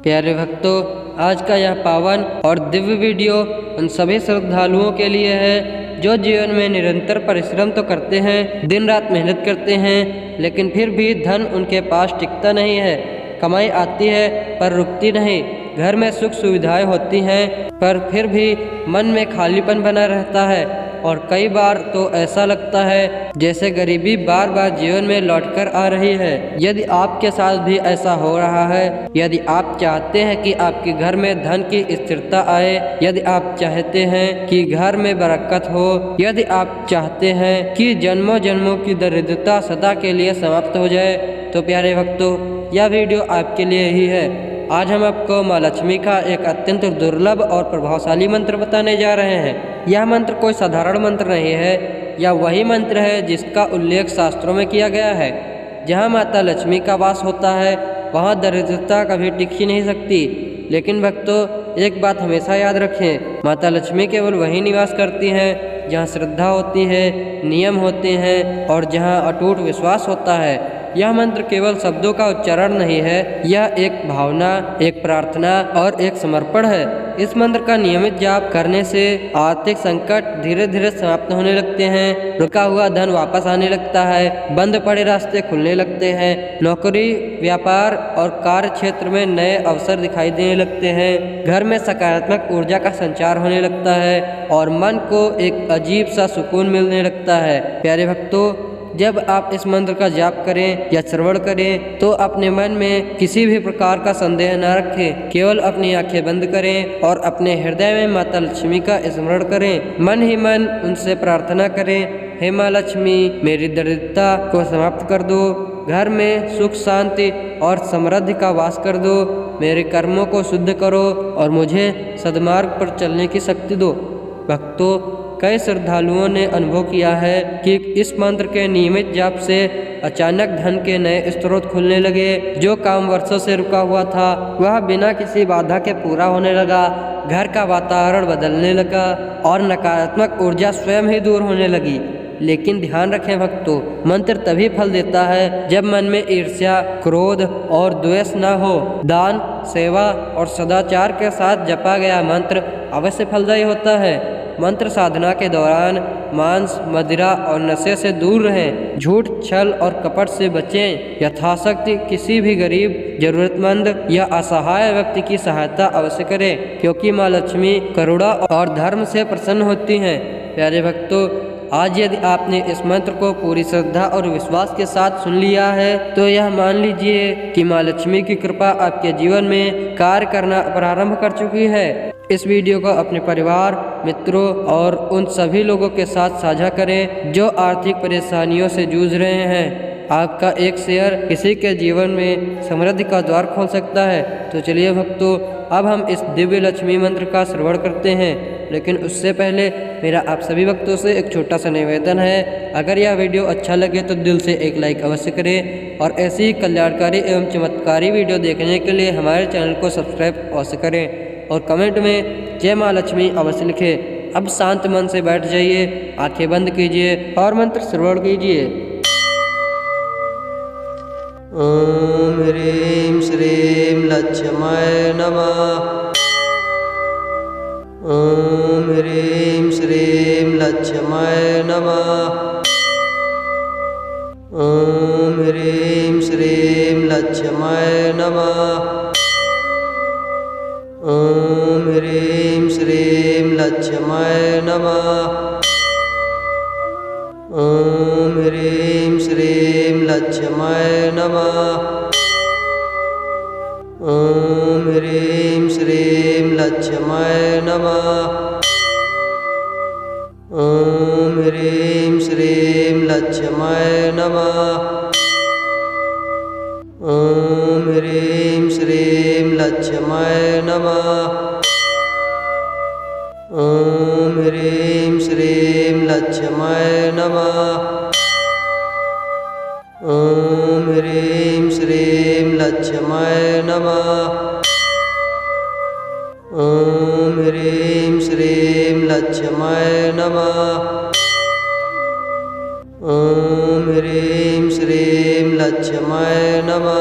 प्यारे भक्तों, आज का यह पावन और दिव्य वीडियो उन सभी श्रद्धालुओं के लिए है जो जीवन में निरंतर परिश्रम तो करते हैं, दिन रात मेहनत करते हैं, लेकिन फिर भी धन उनके पास टिकता नहीं है। कमाई आती है पर रुकती नहीं, घर में सुख सुविधाएं होती हैं पर फिर भी मन में खालीपन बना रहता है और कई बार तो ऐसा लगता है जैसे गरीबी बार बार जीवन में लौटकर आ रही है। यदि आपके साथ भी ऐसा हो रहा है, यदि आप चाहते हैं कि आपके घर में धन की स्थिरता आए, यदि आप चाहते हैं कि घर में बरकत हो, यदि आप चाहते हैं कि जन्मों जन्मों की दरिद्रता सदा के लिए समाप्त हो जाए, तो प्यारे भक्तों, यह वीडियो आपके लिए ही है। आज हम आपको माँ लक्ष्मी का एक अत्यंत दुर्लभ और प्रभावशाली मंत्र बताने जा रहे हैं। यह मंत्र कोई साधारण मंत्र नहीं है, यह वही मंत्र है जिसका उल्लेख शास्त्रों में किया गया है। जहाँ माता लक्ष्मी का वास होता है वहाँ दरिद्रता कभी टिक ही नहीं सकती। लेकिन भक्तों, एक बात हमेशा याद रखें, माता लक्ष्मी केवल वही निवास करती हैं जहाँ श्रद्धा होती है, नियम होते हैं और जहाँ अटूट विश्वास होता है। यह मंत्र केवल शब्दों का उच्चारण नहीं है, यह एक भावना, एक प्रार्थना और एक समर्पण है। इस मंत्र का नियमित जाप करने से आर्थिक संकट धीरे धीरे समाप्त होने लगते हैं, रुका हुआ धन वापस आने लगता है, बंद पड़े रास्ते खुलने लगते हैं, नौकरी, व्यापार और कार्य क्षेत्र में नए अवसर दिखाई देने लगते हैं, घर में सकारात्मक ऊर्जा का संचार होने लगता है और मन को एक अजीब सा सुकून मिलने लगता है। प्यारे भक्तों, जब आप इस मंत्र का जाप करें या श्रवण करें तो अपने मन में किसी भी प्रकार का संदेह न रखें, केवल अपनी आंखें बंद करें और अपने हृदय में माता लक्ष्मी का स्मरण करें। मन ही मन उनसे प्रार्थना करें, हे माँ लक्ष्मी, मेरी दरिद्रता को समाप्त कर दो, घर में सुख शांति और समृद्धि का वास कर दो, मेरे कर्मों को शुद्ध करो और मुझे सद्मार्ग पर चलने की शक्ति दो। भक्तों, कई श्रद्धालुओं ने अनुभव किया है कि इस मंत्र के नियमित जाप से अचानक धन के नए स्रोत खुलने लगे। जो काम वर्षों से रुका हुआ था वह बिना किसी बाधा के पूरा होने लगा, घर का वातावरण बदलने लगा और नकारात्मक ऊर्जा स्वयं ही दूर होने लगी। लेकिन ध्यान रखें भक्तों, मंत्र तभी फल देता है जब मन में ईर्ष्या, क्रोध और द्वेष न हो। दान, सेवा और सदाचार के साथ जपा गया मंत्र अवश्य फलदायी होता है। मंत्र साधना के दौरान मांस, मदिरा और नशे से दूर रहें, झूठ, छल और कपट से बचें। यथाशक्ति किसी भी गरीब, जरूरतमंद या असहाय व्यक्ति की सहायता अवश्य करें, क्योंकि माँ लक्ष्मी करुणा और धर्म से प्रसन्न होती हैं। प्यारे भक्तों, आज यदि आपने इस मंत्र को पूरी श्रद्धा और विश्वास के साथ सुन लिया है तो यह मान लीजिए कि माँ लक्ष्मी की कृपा आपके जीवन में कार्य करना प्रारंभ कर चुकी है। इस वीडियो को अपने परिवार, मित्रों और उन सभी लोगों के साथ साझा करें जो आर्थिक परेशानियों से जूझ रहे हैं। आपका एक शेयर किसी के जीवन में समृद्धि का द्वार खोल सकता है। तो चलिए भक्तों, अब हम इस दिव्य लक्ष्मी मंत्र का श्रवण करते हैं। लेकिन उससे पहले मेरा आप सभी भक्तों से एक छोटा सा निवेदन है, अगर यह वीडियो अच्छा लगे तो दिल से एक लाइक अवश्य करें और ऐसी ही कल्याणकारी एवं चमत्कारी वीडियो देखने के लिए हमारे चैनल को सब्सक्राइब अवश्य करें और कमेंट में जय माँ लक्ष्मी अवश्य लिखें। अब शांत मन से बैठ जाइए, आंखें बंद कीजिए और मंत्र श्रवण कीजिए। ओम ह्रीं श्रीं लक्ष्म्यै नमः। ओम ह्रीं श्रीं लक्ष्म्यै नमः। ओम ह्रीं श्रीं लक्ष्म्यै नमः। ओम ह्रीं श्रीं लक्ष्म्यै नमः। ओम ह्रीं श्रीं लक्ष्म्यै नमः। ओम ह्रीं श्रीं लक्ष्म्यै नमः। ओम ह्रीं श्रीं लक्ष्म्यै नमः। ओम ह्रीं श्रीं लक्ष्म्यै नमः। ओम ह्रीं श्रीं लक्ष्म्यै नमः। ओम ह्रीं श्रीं लक्ष्म्यै नमः। ओम ह्रीं श्रीं लक्ष्म्यै नमः। ओम ह्रीं श्रीं लक्ष्म्यै नमः।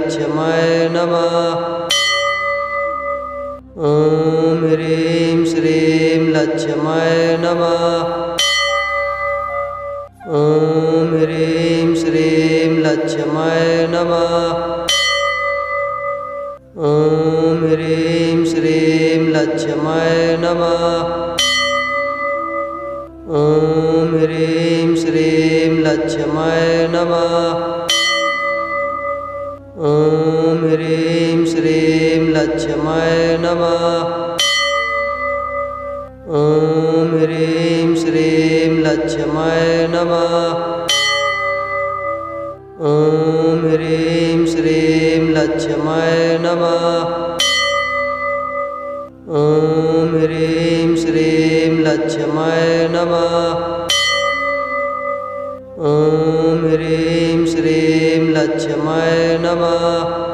लक्ष्माय नमः। ॐ ह्रीं श्रीं लक्ष्माय नमः। ॐ ह्रीं श्रीं लक्ष्माय नमः। ॐ ह्रीं श्रीं लक्ष्माय नमः। ॐ ह्रीं श्रीं लक्ष्माय नमः। ॐ ह्रीं श्रीं लक्ष्माय नमः। ॐ ह्रीं श्रीं लक्ष्माय नमः। ॐ ह्रीं श्रीं लक्ष्माय नमः। ॐ ह्रीं श्रीं लक्ष्माय नमः। ॐ ह्रीं श्रीं लक्ष्माय नमः।